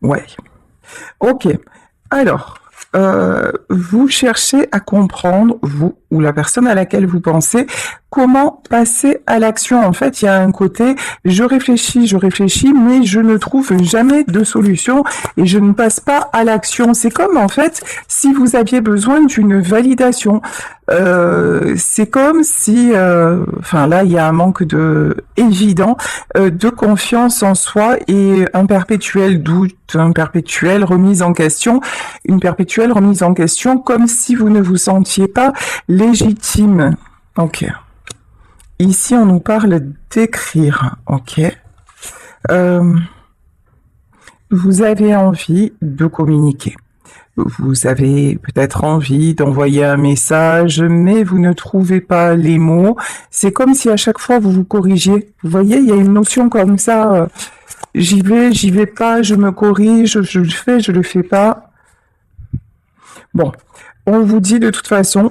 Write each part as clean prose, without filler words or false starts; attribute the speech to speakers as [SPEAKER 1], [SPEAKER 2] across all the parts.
[SPEAKER 1] Ouais. Ok. Alors, vous cherchez à comprendre, vous ou la personne à laquelle vous pensez, comment passer à l'action. En fait, il y a un côté, je réfléchis, mais je ne trouve jamais de solution et je ne passe pas à l'action. C'est comme, en fait, si vous aviez besoin d'une validation. C'est comme si, enfin là, il y a un manque évident de confiance en soi et un perpétuel doute, une perpétuelle remise en question, comme si vous ne vous sentiez pas légitime. Ok. Ici, on nous parle d'écrire. Ok. Euh, vous avez envie de communiquer. Vous avez peut-être envie d'envoyer un message, mais vous ne trouvez pas les mots. C'est comme si à chaque fois vous vous corrigiez. Vous voyez, il y a une notion comme ça. J'y vais pas, je me corrige, je le fais, je le fais pas. Bon, on vous dit de toute façon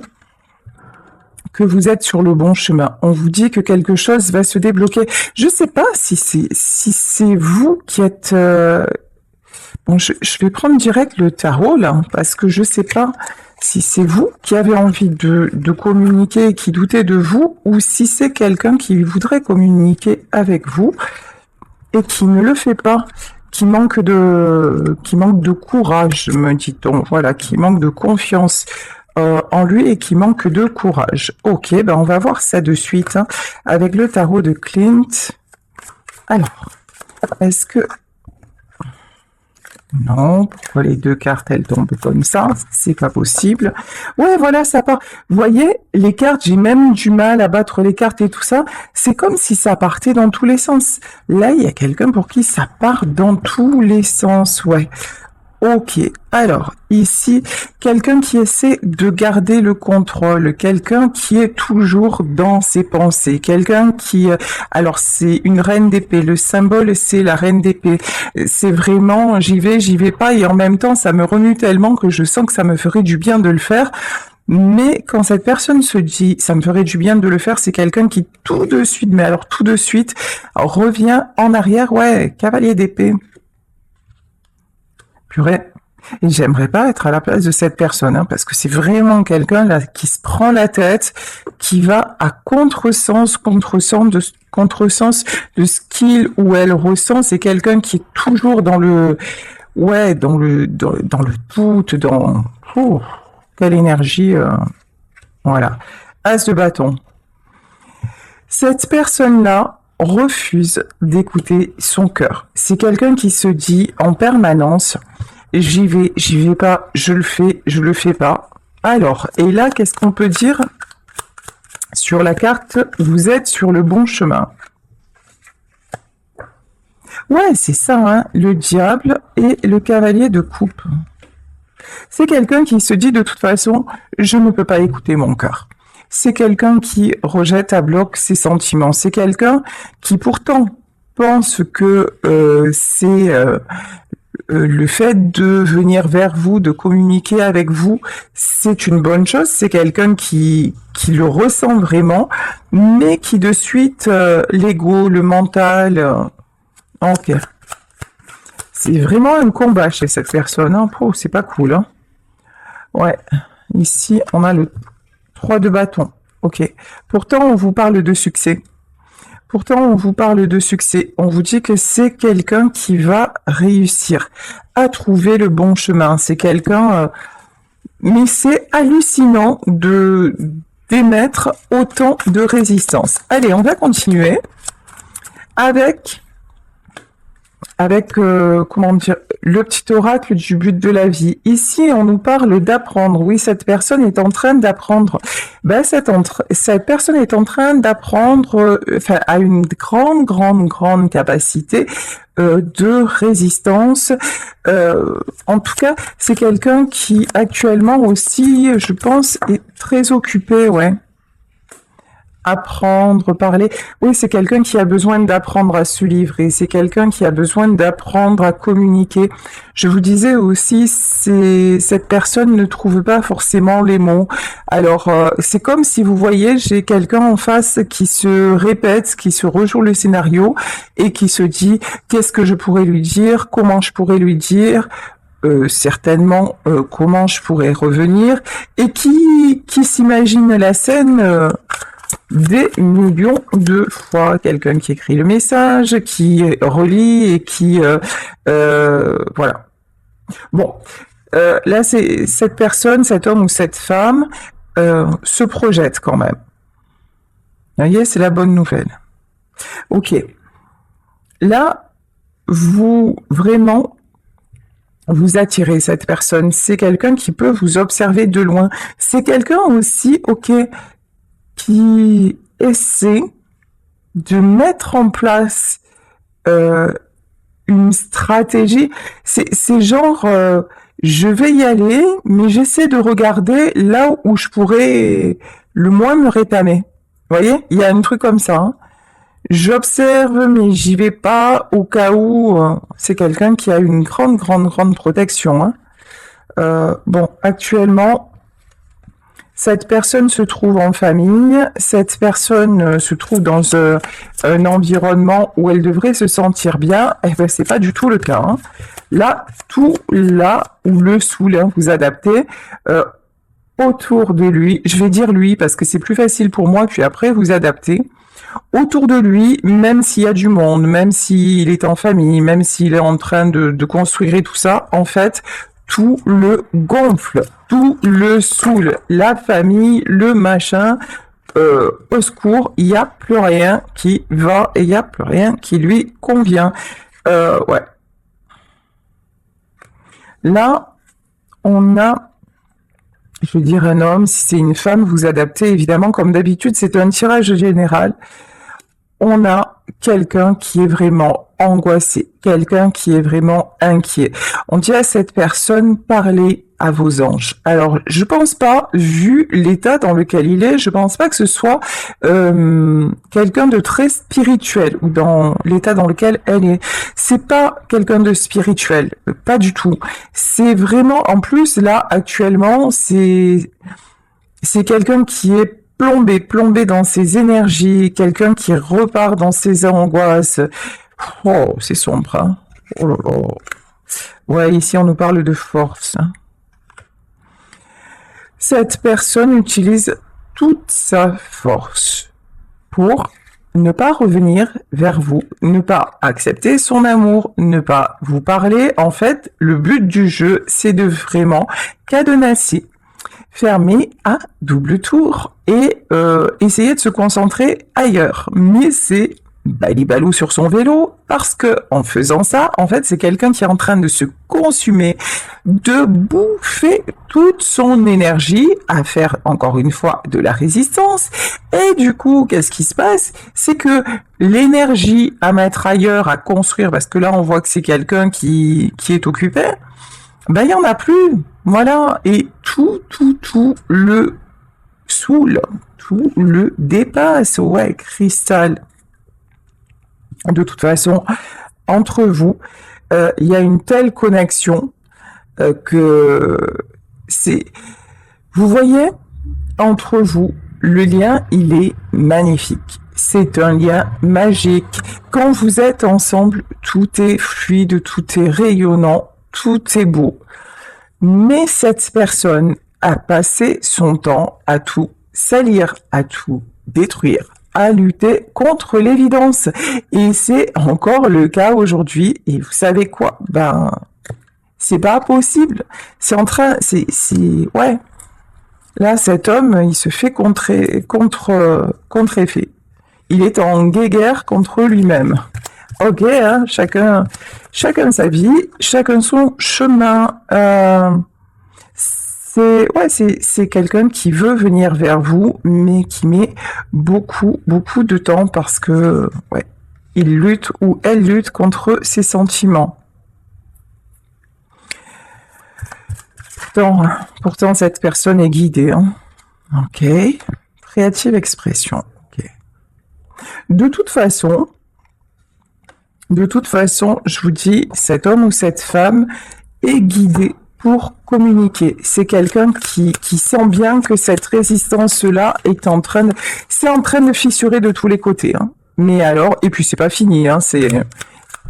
[SPEAKER 1] que vous êtes sur le bon chemin. On vous dit que quelque chose va se débloquer. Je sais pas si c'est vous qui êtes. Bon, je vais prendre direct le tarot là, parce que je sais pas si c'est vous qui avez envie de communiquer et qui doutez de vous, ou si c'est quelqu'un qui voudrait communiquer avec vous et qui ne le fait pas, qui manque de courage, me dit-on. Voilà, qui manque de confiance en lui et qui manque de courage. Ok, ben on va voir ça de suite hein, avec le tarot de Clint. Alors, est-ce que... Non, pourquoi les deux cartes elles tombent comme ça? C'est pas possible. Ouais, voilà, ça part. Vous voyez, les cartes, j'ai même du mal à battre les cartes et tout ça. C'est comme si ça partait dans tous les sens. Là, il y a quelqu'un pour qui ça part dans tous les sens, ouais. Ok, alors ici, quelqu'un qui essaie de garder le contrôle, quelqu'un qui est toujours dans ses pensées, quelqu'un qui... alors c'est une reine d'épée, le symbole c'est la reine d'épée. C'est vraiment j'y vais pas et en même temps ça me remue tellement que je sens que ça me ferait du bien de le faire. Mais quand cette personne se dit ça me ferait du bien de le faire, c'est quelqu'un qui tout de suite, mais alors tout de suite, revient en arrière, ouais, cavalier d'épée. Purée. Et j'aimerais pas être à la place de cette personne, hein, parce que c'est vraiment quelqu'un là qui se prend la tête, qui va à contresens de ce qu'il ou elle ressent. C'est quelqu'un qui est toujours dans le, ouais, dans le doute, dans, oh, quelle énergie, voilà. As de bâton. Cette personne-là refuse d'écouter son cœur. C'est quelqu'un qui se dit en permanence j'y vais pas, je le fais pas. Alors, et là, qu'est-ce qu'on peut dire sur la carte? Vous êtes sur le bon chemin. Ouais, c'est ça, hein, le diable et le cavalier de coupe. C'est quelqu'un qui se dit de toute façon, je ne peux pas écouter mon cœur. C'est quelqu'un qui rejette à bloc ses sentiments. C'est quelqu'un qui pourtant pense que c'est le fait de venir vers vous, de communiquer avec vous, c'est une bonne chose. C'est quelqu'un qui le ressent vraiment, mais qui de suite, l'ego, le mental... ok. C'est vraiment un combat chez cette personne. Hein. Oh, c'est pas cool. Hein. Ouais. Ici, on a le 3 de bâton. Ok. Pourtant, on vous parle de succès. On vous dit que c'est quelqu'un qui va réussir à trouver le bon chemin. C'est quelqu'un... mais c'est hallucinant de d'émettre autant de résistance. Allez, on va continuer avec comment dire, le petit oracle du but de la vie. Ici, on nous parle d'apprendre. Oui, cette personne est en train d'apprendre. Ben, cette personne est en train d'apprendre, enfin, a une grande capacité de résistance. En tout cas, c'est quelqu'un qui actuellement aussi, je pense, est très occupé, ouais. apprendre, parler. Oui, c'est quelqu'un qui a besoin d'apprendre à se livrer. C'est quelqu'un qui a besoin d'apprendre à communiquer. Je vous disais aussi, cette personne ne trouve pas forcément les mots. Alors, c'est comme si vous voyez, j'ai quelqu'un en face qui se répète, qui se rejoue le scénario et qui se dit, qu'est-ce que je pourrais lui dire? Comment je pourrais lui dire? Certainement comment je pourrais revenir, et qui s'imagine la scène des millions de fois. Quelqu'un qui écrit le message, qui relit et qui voilà. Bon, là c'est cette personne, cet homme ou cette femme se projette quand même. Vous voyez, c'est la bonne nouvelle. Ok. Là, vous vraiment vous attirez cette personne. C'est quelqu'un qui peut vous observer de loin. C'est quelqu'un aussi, ok, qui essaie de mettre en place une stratégie. C'est genre, je vais y aller, mais j'essaie de regarder là où je pourrais le moins me rétamer. Vous voyez, il y a un truc comme ça. Hein. J'observe, mais j'y vais pas au cas où. C'est quelqu'un qui a une grande protection. Hein. Bon, actuellement, cette personne se trouve en famille. Cette personne se trouve dans un environnement où elle devrait se sentir bien. Eh ben, c'est pas du tout le cas. Hein. Là, tout là où le soul, hein, vous adaptez. Autour de lui, je vais dire lui parce que c'est plus facile pour moi, puis après vous adaptez. Autour de lui, même s'il y a du monde, même s'il est en famille, même s'il est en train de construire et tout ça, en fait, tout le gonfle, tout le saoule, la famille, le machin, au secours, il n'y a plus rien qui va et il n'y a plus rien qui lui convient. Ouais. Là, on a, je veux dire un homme, si c'est une femme, vous adaptez évidemment comme d'habitude, c'est un tirage général. On a quelqu'un qui est vraiment angoissé, quelqu'un qui est vraiment inquiet. On dit à cette personne, parlez à vos anges. Alors, je pense pas, vu l'état dans lequel il est, je pense pas que ce soit quelqu'un de très spirituel ou dans l'état dans lequel elle est. C'est pas quelqu'un de spirituel, pas du tout. C'est vraiment, en plus, là, actuellement, c'est quelqu'un qui est plombé dans ses énergies, quelqu'un qui repart dans ses angoisses. Oh, c'est sombre, hein. Oh là là. Ouais, ici on nous parle de force. Hein. Cette personne utilise toute sa force pour ne pas revenir vers vous, ne pas accepter son amour, ne pas vous parler. En fait, le but du jeu, c'est de vraiment cadenasser, fermer à double tour et essayer de se concentrer ailleurs. Mais c'est balibalou sur son vélo parce que en faisant ça, en fait, c'est quelqu'un qui est en train de se consumer, de bouffer toute son énergie à faire encore une fois de la résistance. Et du coup, qu'est-ce qui se passe? C'est que l'énergie à mettre ailleurs, à construire, parce que là, on voit que c'est quelqu'un qui est occupé, ben, il n'y en a plus. Voilà. Et tout le saoule, tout le dépasse. Ouais, cristal. De toute façon, entre vous, il y a une telle connexion que c'est... Vous voyez, entre vous, le lien, il est magnifique. C'est un lien magique. Quand vous êtes ensemble, tout est fluide, tout est rayonnant, tout est beau. Mais cette personne a passé son temps à tout salir, à tout détruire, à lutter contre l'évidence. Et c'est encore le cas aujourd'hui. Et vous savez quoi? Ben, c'est pas possible. C'est en train, ouais. Là, cet homme, il se fait contre-effet. Il est en guerre contre lui-même. Ok, hein, chacun sa vie, chacun son chemin. C'est quelqu'un qui veut venir vers vous, mais qui met beaucoup de temps parce que ouais, il lutte ou elle lutte contre ses sentiments. Pourtant cette personne est guidée. Hein. Ok, créative expression. Ok. De toute façon, je vous dis, cet homme ou cette femme est guidé pour communiquer. C'est quelqu'un qui sent bien que cette résistance-là est en train de fissurer de tous les côtés. Hein. Mais alors, et puis c'est pas fini, hein, c'est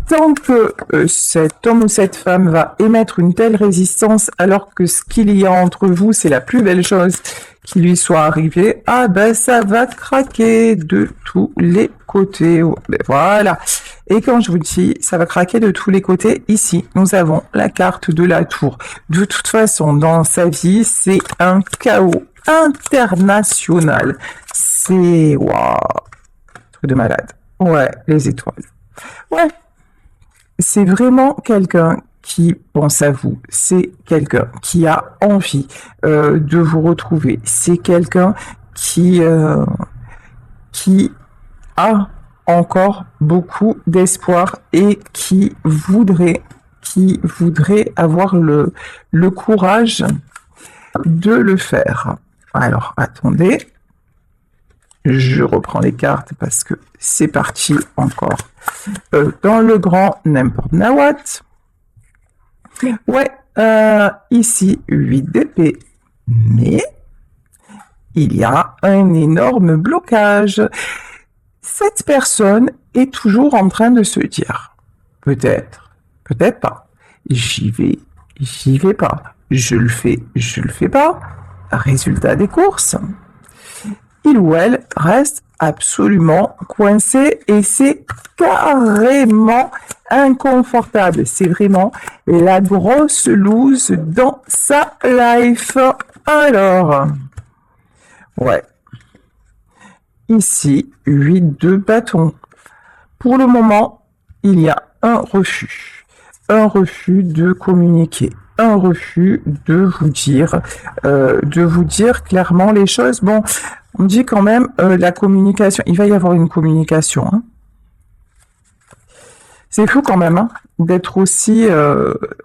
[SPEAKER 1] tant que cet homme ou cette femme va émettre une telle résistance alors que ce qu'il y a entre vous, c'est la plus belle chose qui lui soit arrivée, ah ben ça va craquer de tous les côtés. Ben voilà. Et quand je vous dis ça va craquer de tous les côtés, ici nous avons la carte de la tour. De toute façon, dans sa vie, c'est un chaos international. C'est waouh, truc de malade. Ouais, les étoiles. Ouais. C'est vraiment quelqu'un qui pense à vous, c'est quelqu'un qui a envie de vous retrouver, c'est quelqu'un qui a encore beaucoup d'espoir et qui voudrait avoir le courage de le faire. Alors, attendez. Je reprends les cartes parce que c'est parti encore dans le grand n'importe nawat. Ouais, ici 8 d'épée, mais il y a un énorme blocage. Cette personne est toujours en train de se dire, peut-être pas, j'y vais pas, je le fais pas. Résultat des courses. Il ou elle reste absolument coincé et c'est carrément inconfortable. C'est vraiment la grosse loose dans sa life. Alors, ouais. Ici, 8 de bâton. Pour le moment, il y a un refus de communiquer. Un refus de vous dire clairement les choses. Bon, on dit quand même la communication. Il va y avoir une communication. Hein. C'est fou quand même hein, d'être aussi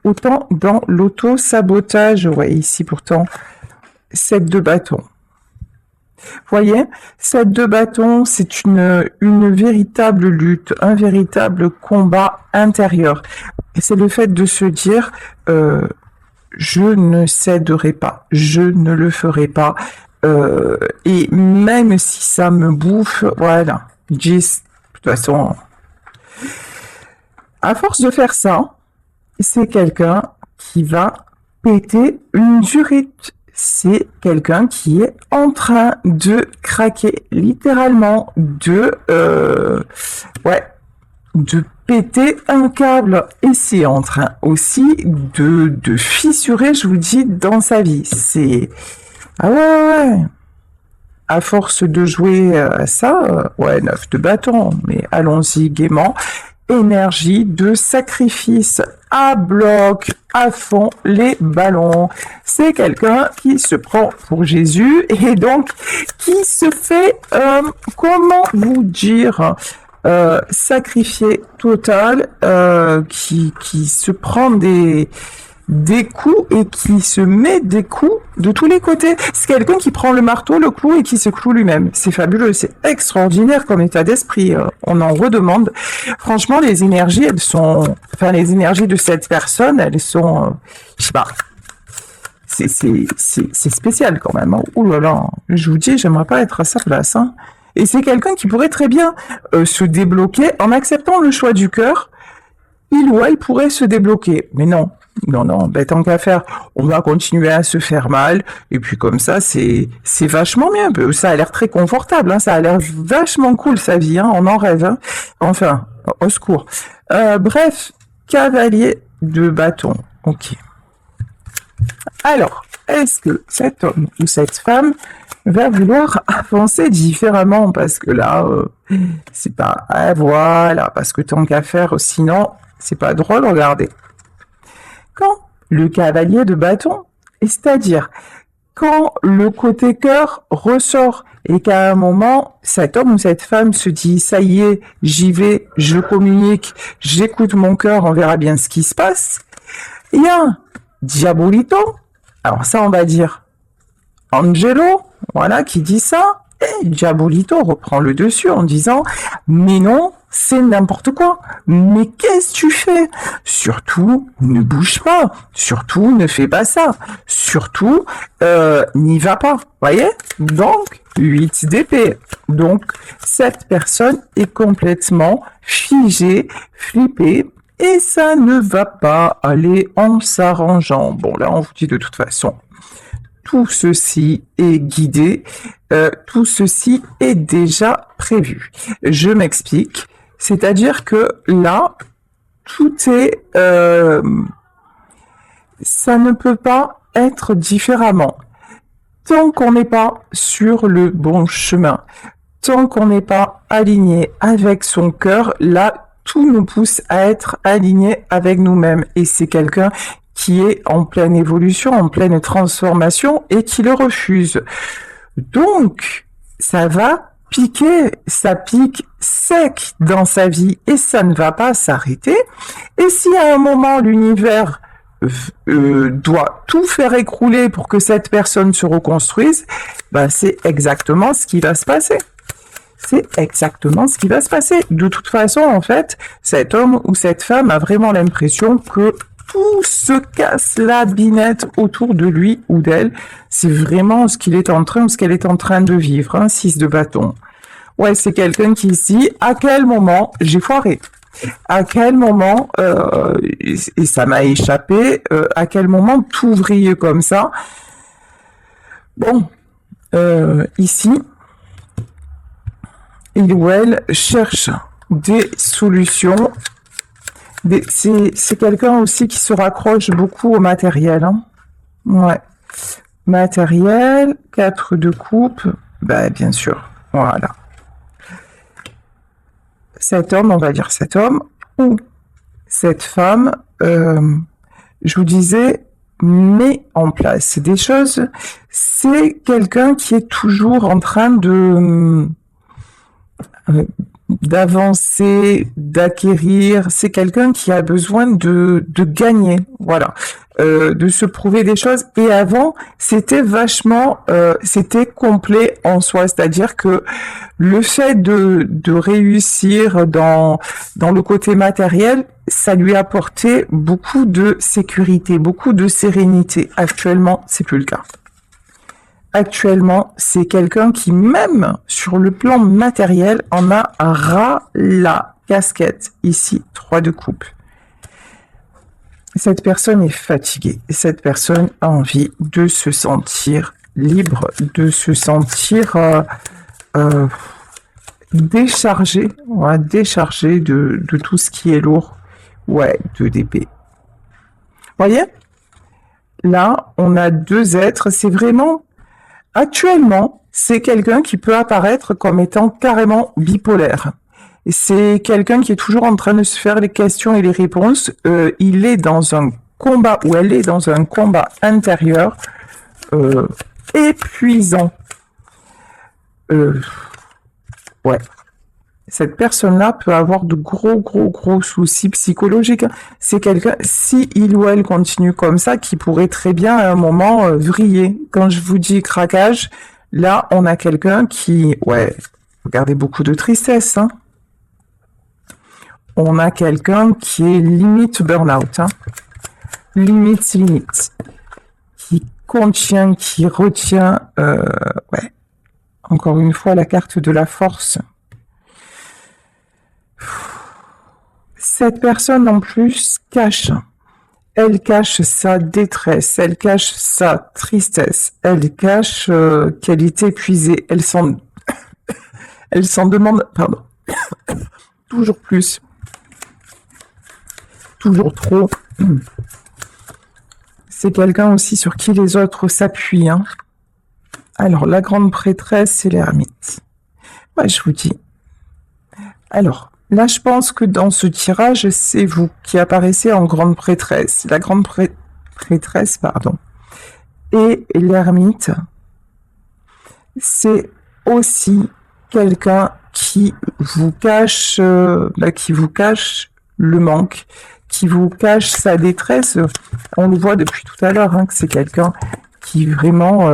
[SPEAKER 1] autant dans l'auto-sabotage. Ouais, ici pourtant, 7 de bâton. Voyez, 7 de bâton, c'est une véritable lutte, un véritable combat intérieur. Et c'est le fait de se dire, je ne céderai pas, je ne le ferai pas. Et même si ça me bouffe, voilà. De toute façon, à force de faire ça, c'est quelqu'un qui va péter une durite. C'est quelqu'un qui est en train de craquer, littéralement, de péter un câble. Et c'est en train aussi de fissurer, je vous dis, dans sa vie. C'est... Ah ouais. À force de jouer à ça, 9 de bâton, mais allons-y gaiement. Énergie de sacrifice à bloc, à fond, les ballons. C'est quelqu'un qui se prend pour Jésus et donc qui se fait, comment vous dire, sacrifié total, qui se prend des coups et qui se met des coups de tous les côtés. C'est quelqu'un qui prend le marteau, le clou et qui se cloue lui-même. C'est fabuleux, c'est extraordinaire comme état d'esprit. On en redemande. Franchement, les énergies, les énergies de cette personne, elles sont, je sais pas. C'est spécial quand même. Hein. Ouh là là, je vous dis, j'aimerais pas être à sa place. Hein. Et c'est quelqu'un qui pourrait très bien se débloquer en acceptant le choix du cœur. Il ou elle pourrait se débloquer, mais non. Non, tant qu'à faire, on va continuer à se faire mal, et puis comme ça, c'est vachement bien. Ça a l'air très confortable, hein, ça a l'air vachement cool sa vie, hein, on en rêve. Hein. Enfin, au secours. Bref, cavalier de bâton. Ok. Alors, est-ce que cet homme ou cette femme va vouloir avancer différemment? Parce que là, c'est pas... voilà, parce que tant qu'à faire, sinon, c'est pas drôle, regardez. Quand le cavalier de bâton, c'est-à-dire quand le côté cœur ressort et qu'à un moment, cet homme ou cette femme se dit « ça y est, j'y vais, je communique, j'écoute mon cœur, on verra bien ce qui se passe », il y a un Diabolito, alors ça on va dire Angelo, voilà, qui dit ça, Et Diabolito reprend le dessus en disant « Mais non, c'est n'importe quoi. Mais qu'est-ce que tu fais? Surtout, ne bouge pas. Surtout, ne fais pas ça. Surtout, n'y va pas. » Voyez? Donc, 8 d'épée. Donc, cette personne est complètement figée, flippée, et ça ne va pas aller en s'arrangeant. Bon, là, on vous dit de toute façon, tout ceci est guidé, tout ceci est déjà prévu. Je m'explique, c'est-à-dire que là, tout est... ça ne peut pas être différemment. Tant qu'on n'est pas sur le bon chemin, tant qu'on n'est pas aligné avec son cœur, là, tout nous pousse à être aligné avec nous-mêmes. Et c'est quelqu'un qui est en pleine évolution, en pleine transformation et qui le refuse. Donc, ça va piquer, ça pique sec dans sa vie et ça ne va pas s'arrêter. Et si à un moment l'univers doit tout faire écrouler pour que cette personne se reconstruise, ben c'est exactement ce qui va se passer. C'est exactement ce qui va se passer. De toute façon, en fait, cet homme ou cette femme a vraiment l'impression que tout se casse la binette autour de lui ou d'elle. C'est vraiment ce qu'il est en train ou ce qu'elle est en train de vivre. Un 6 de bâton. Ouais, c'est quelqu'un qui se dit à quel moment j'ai foiré. À quel moment, et ça m'a échappé, à quel moment tout vrille comme ça. Bon, ici, il ou elle cherche des solutions. C'est quelqu'un aussi qui se raccroche beaucoup au matériel. Hein. Ouais. Matériel, 4 de coupe, ben, bien sûr, voilà. Cet homme, on va dire cet homme, ou cette femme, je vous disais, met en place des choses. C'est quelqu'un qui est toujours en train de d'avancer, d'acquérir. C'est quelqu'un qui a besoin de gagner, voilà, de se prouver des choses. Et avant, c'était vachement, c'était complet en soi, c'est-à-dire que le fait de réussir dans le côté matériel, ça lui apportait beaucoup de sécurité, beaucoup de sérénité. Actuellement, c'est plus le cas. Actuellement, c'est quelqu'un qui, même sur le plan matériel, en a ras la casquette. Ici, 3 de coupe. Cette personne est fatiguée. Cette personne a envie de se sentir libre, de se sentir déchargé, ouais, déchargé de tout ce qui est lourd. Ouais, 2 d'épée. Voyez? Là, on a 2 êtres. C'est vraiment... Actuellement, c'est quelqu'un qui peut apparaître comme étant carrément bipolaire. C'est quelqu'un qui est toujours en train de se faire les questions et les réponses. Il est dans un combat, ou elle est dans un combat intérieur épuisant. Ouais. Cette personne-là peut avoir de gros soucis psychologiques. C'est quelqu'un, si il ou elle continue comme ça, qui pourrait très bien à un moment vriller. Quand je vous dis craquage, là, on a quelqu'un qui, ouais, regardez, beaucoup de tristesse. Hein. On a quelqu'un qui est limite burn-out. Hein. Limite. Qui contient, qui retient, ouais. Encore une fois, la carte de la force. Cette personne en plus cache. Elle cache sa détresse, elle cache sa tristesse, elle cache qu'elle est épuisée, elle s'en demande, pardon, toujours plus, toujours trop. C'est quelqu'un aussi sur qui les autres s'appuient. Hein. Alors, la grande prêtresse, c'est l'ermite. Moi, je vous dis. Alors, là, je pense que dans ce tirage, c'est vous qui apparaissez en grande prêtresse. La grande prêtresse, pardon. Et l'ermite, c'est aussi quelqu'un qui vous cache, le manque, qui vous cache sa détresse. On le voit depuis tout à l'heure, hein, que c'est quelqu'un qui vraiment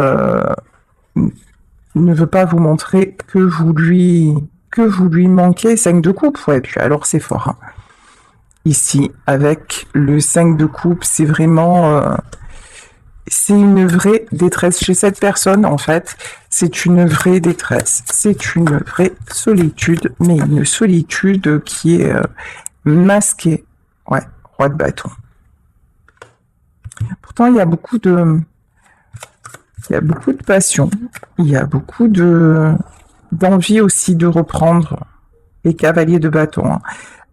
[SPEAKER 1] il ne veut pas vous montrer que vous lui manquez. 5 de coupe, ouais, puis alors c'est fort. Hein. Ici, avec le 5 de coupe, c'est vraiment... c'est une vraie détresse chez cette personne, en fait. C'est une vraie détresse. C'est une vraie solitude, mais une solitude qui est masquée. Ouais, roi de bâton. Pourtant, il y a beaucoup de passion. Il y a beaucoup d'envie aussi de reprendre les cavaliers de bâton. Hein.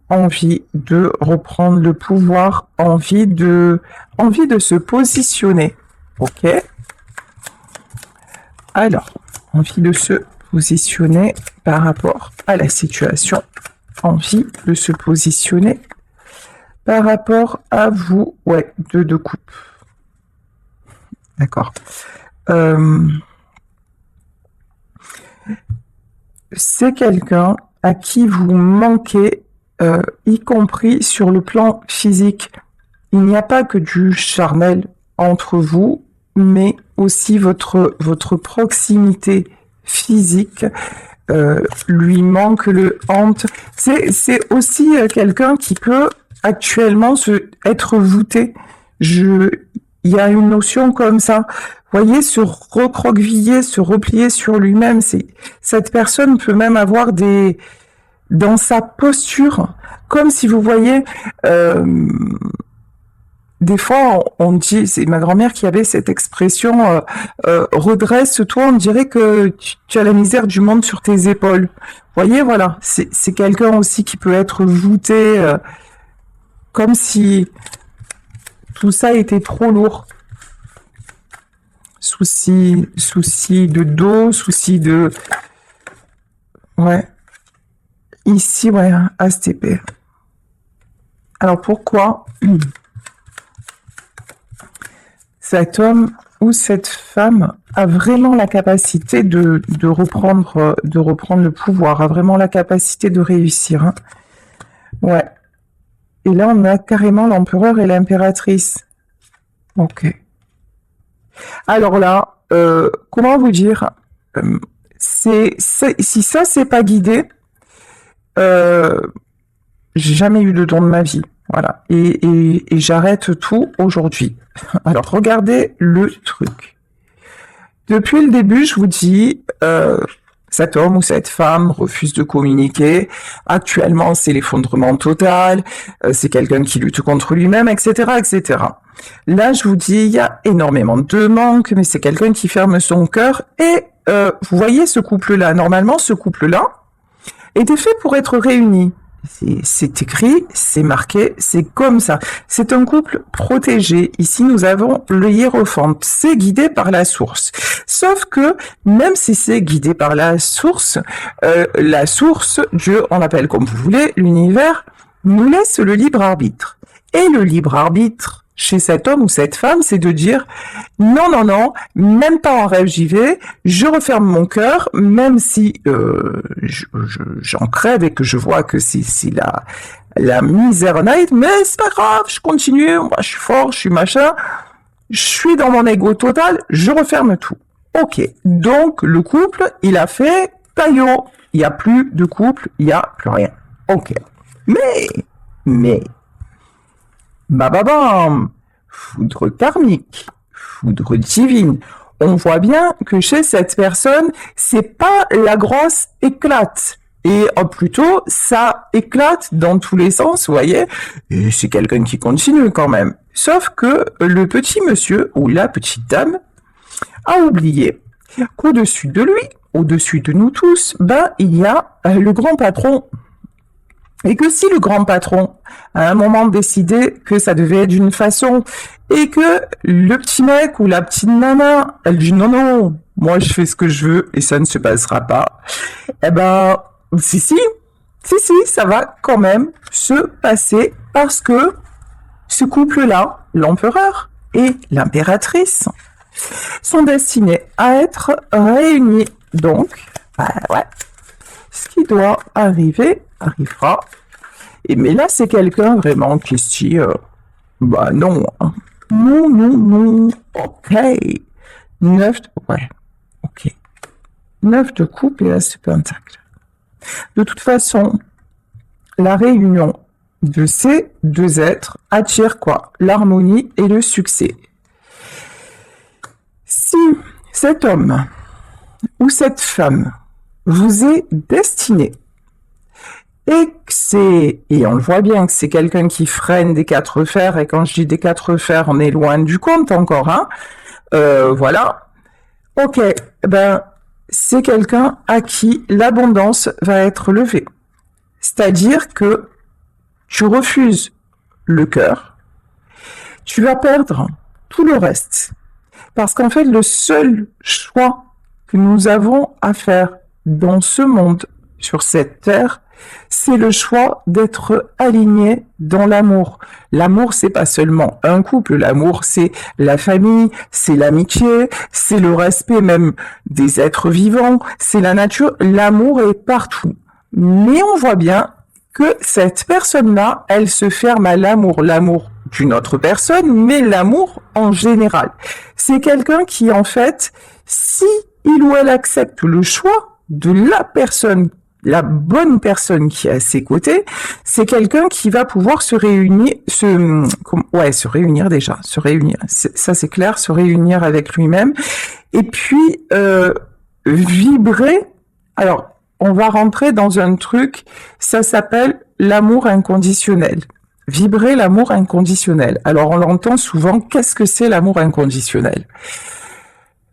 [SPEAKER 1] Envie de reprendre le pouvoir, envie de se positionner. Ok. Alors, envie de se positionner par rapport à la situation. Envie de se positionner par rapport à vous. Ouais, 2 de coupe. D'accord. C'est quelqu'un à qui vous manquez, y compris sur le plan physique. Il n'y a pas que du charnel entre vous, mais aussi votre proximité physique lui manque, le hante. C'est aussi quelqu'un qui peut actuellement être voûté. Il y a une notion comme ça. Vous voyez, se recroqueviller, se replier sur lui-même. Cette personne peut même avoir dans sa posture, comme si vous voyez, des fois on dit, c'est ma grand-mère qui avait cette expression, redresse-toi, on dirait que tu as la misère du monde sur tes épaules. Vous voyez, voilà, c'est quelqu'un aussi qui peut être voûté, comme si tout ça était trop lourd. Souci de dos, souci de... Ouais. Ici, ouais, ASTP. Alors, pourquoi cet homme ou cette femme a vraiment la capacité de reprendre le pouvoir, a vraiment la capacité de réussir. Hein. Ouais. Et là, on a carrément l'empereur et l'impératrice. Ok. Alors là, comment vous dire, si ça c'est pas guidé, j'ai jamais eu de don de ma vie, voilà, et j'arrête tout aujourd'hui. Alors regardez le truc. Depuis le début, je vous dis, cet homme ou cette femme refuse de communiquer. Actuellement, c'est l'effondrement total. C'est quelqu'un qui lutte contre lui-même, etc., etc. Là, je vous dis, il y a énormément de manque, mais c'est quelqu'un qui ferme son cœur. Et vous voyez ce couple-là. Normalement, ce couple-là était fait pour être réuni. C'est écrit, c'est marqué, c'est comme ça. C'est un couple protégé. Ici, nous avons le hiérophante. C'est guidé par la source. Sauf que, même si c'est guidé par la source, Dieu, on l'appelle comme vous voulez, l'univers, nous laisse le libre arbitre. Et le libre arbitre, chez cet homme ou cette femme, c'est de dire non, non, non, même pas en rêve j'y vais, je referme mon cœur, même si j'en crève et que je vois que c'est la misère night, mais c'est pas grave, je continue, moi je suis fort, je suis machin, je suis dans mon ego total, je referme tout. Ok, donc le couple, il a fait taillot, il n'y a plus de couple, il n'y a plus rien. Ok, mais, bababam, foudre karmique, foudre divine. On voit bien que chez cette personne, c'est pas la grosse éclate. Et plutôt, ça éclate dans tous les sens, vous voyez. Et c'est quelqu'un qui continue quand même. Sauf que le petit monsieur ou la petite dame a oublié qu'au-dessus de lui, au-dessus de nous tous, il y a le grand patron. Et que si le grand patron, à un moment, décidait que ça devait être d'une façon, et que le petit mec ou la petite nana, elle dit non, non, moi je fais ce que je veux et ça ne se passera pas, si, ça va quand même se passer parce que ce couple-là, l'empereur et l'impératrice, sont destinés à être réunis. Donc, ouais, ce qui doit arriver arrivera. Mais là, c'est quelqu'un vraiment qui se dit, non, hein. Non, ok. 9, ouais, ok. 9 de coupe et As de pentacle. De toute façon, la réunion de ces deux êtres attire quoi? L'harmonie et le succès. Si cet homme ou cette femme vous est destiné et on le voit bien que c'est quelqu'un qui freine des quatre fers, et quand je dis des quatre fers, on est loin du compte encore, hein. Voilà. Ok, ben, c'est quelqu'un à qui l'abondance va être levée. C'est-à-dire que tu refuses le cœur, tu vas perdre tout le reste. Parce qu'en fait, le seul choix que nous avons à faire dans ce monde, sur cette terre, c'est le choix d'être aligné dans l'amour. L'amour, c'est pas seulement un couple. L'amour, c'est la famille, c'est l'amitié, c'est le respect même des êtres vivants, c'est la nature. L'amour est partout. Mais on voit bien que cette personne-là, elle se ferme à l'amour d'une autre personne, mais l'amour en général. C'est quelqu'un qui, en fait, si il ou elle accepte le choix de la personne, la bonne personne qui est à ses côtés, c'est quelqu'un qui va pouvoir se réunir, se réunir. Ça c'est clair, se réunir avec lui-même, et puis vibrer. Alors, on va rentrer dans un truc, ça s'appelle l'amour inconditionnel. Vibrer l'amour inconditionnel. Alors, on l'entend souvent, qu'est-ce que c'est l'amour inconditionnel?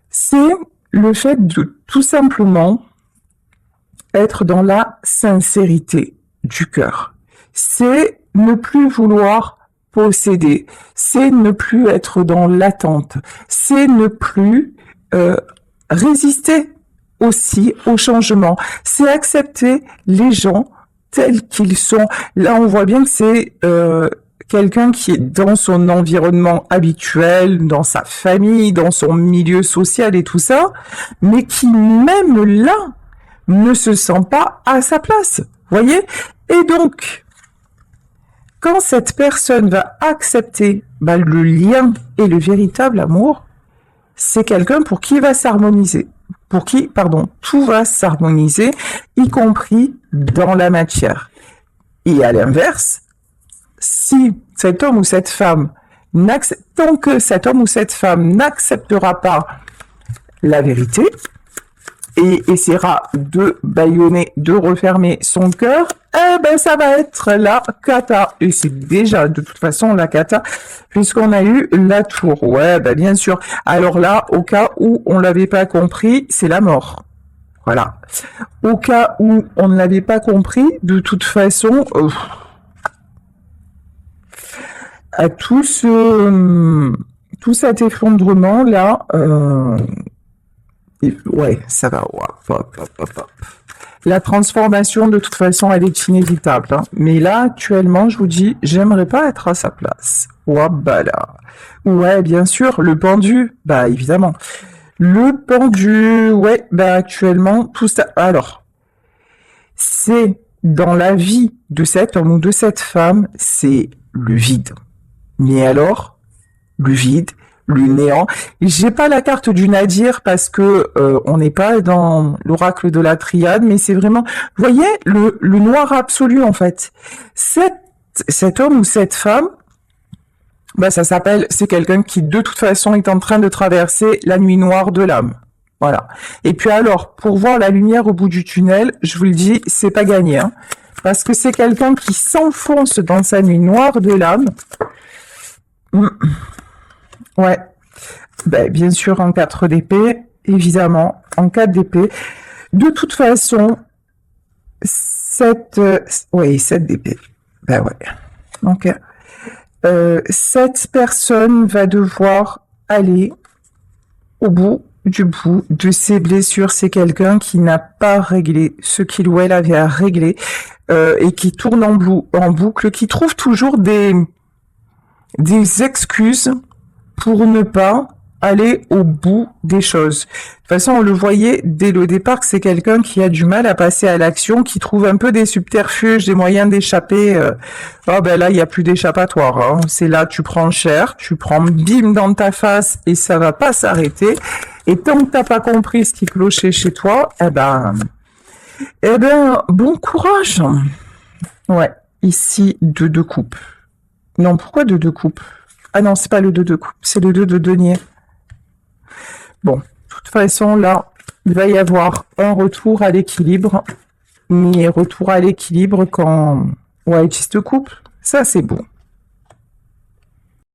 [SPEAKER 1] C'est le fait de tout simplement être dans la sincérité du cœur. C'est ne plus vouloir posséder. C'est ne plus être dans l'attente. C'est ne plus résister aussi au changement. C'est accepter les gens tels qu'ils sont. Là, on voit bien que c'est quelqu'un qui est dans son environnement habituel, dans sa famille, dans son milieu social et tout ça, mais qui même là ne se sent pas à sa place. Voyez? Et donc, quand cette personne va accepter le lien et le véritable amour, c'est quelqu'un pour qui va s'harmoniser. Tout va s'harmoniser, y compris dans la matière. Et à l'inverse, si cet homme ou cette femme tant que cet homme ou cette femme n'acceptera pas la vérité et essaiera de bâillonner, de refermer son cœur, ça va être la cata. Et c'est déjà de toute façon la cata, puisqu'on a eu la tour. Ouais, bien sûr. Alors là, au cas où on l'avait pas compris, c'est la mort. Voilà. Au cas où on ne l'avait pas compris, de toute façon, à tout cet effondrement là, ouais, ça va. La transformation, de toute façon, elle est inévitable. Hein. Mais là, actuellement, je vous dis, j'aimerais pas être à sa place. Là. Ouais, bien sûr, le pendu, évidemment. Le pendu, ouais, actuellement, tout ça. Alors, c'est dans la vie de cet homme ou de cette femme, c'est le vide. Mais alors, le vide, le néant. J'ai pas la carte du nadir parce que on n'est pas dans l'oracle de la triade, mais c'est vraiment, vous voyez, le noir absolu en fait. Cet homme ou cette femme, c'est quelqu'un qui de toute façon est en train de traverser la nuit noire de l'âme. Voilà. Et puis alors, pour voir la lumière au bout du tunnel, je vous le dis, c'est pas gagné, hein, parce que c'est quelqu'un qui s'enfonce dans sa nuit noire de l'âme. Ouais, bien sûr en 4 d'épée, évidemment, en 4 d'épée. De toute façon, 7 d'épée. Ouais. Donc, cette personne va devoir aller au bout de ses blessures. C'est quelqu'un qui n'a pas réglé ce qu'il ou elle avait à régler et qui tourne en boucle, qui trouve toujours des excuses pour ne pas aller au bout des choses. De toute façon, on le voyait dès le départ que c'est quelqu'un qui a du mal à passer à l'action, qui trouve un peu des subterfuges, des moyens d'échapper. Oh ben là, il n'y a plus d'échappatoire. Hein. C'est là, tu prends cher, tu prends bim dans ta face et ça va pas s'arrêter. Et tant que t'as pas compris ce qui clochait chez toi, eh ben, bon courage. Ouais, ici, 2 de coupe. Non, pourquoi 2 de coupe? Ah non, c'est pas le 2 de coupe, c'est le 2 de denier. Bon, de toute façon, là, il va y avoir un retour à l'équilibre. Mais retour à l'équilibre quand... Ouais, 10 de coupe, ça c'est bon.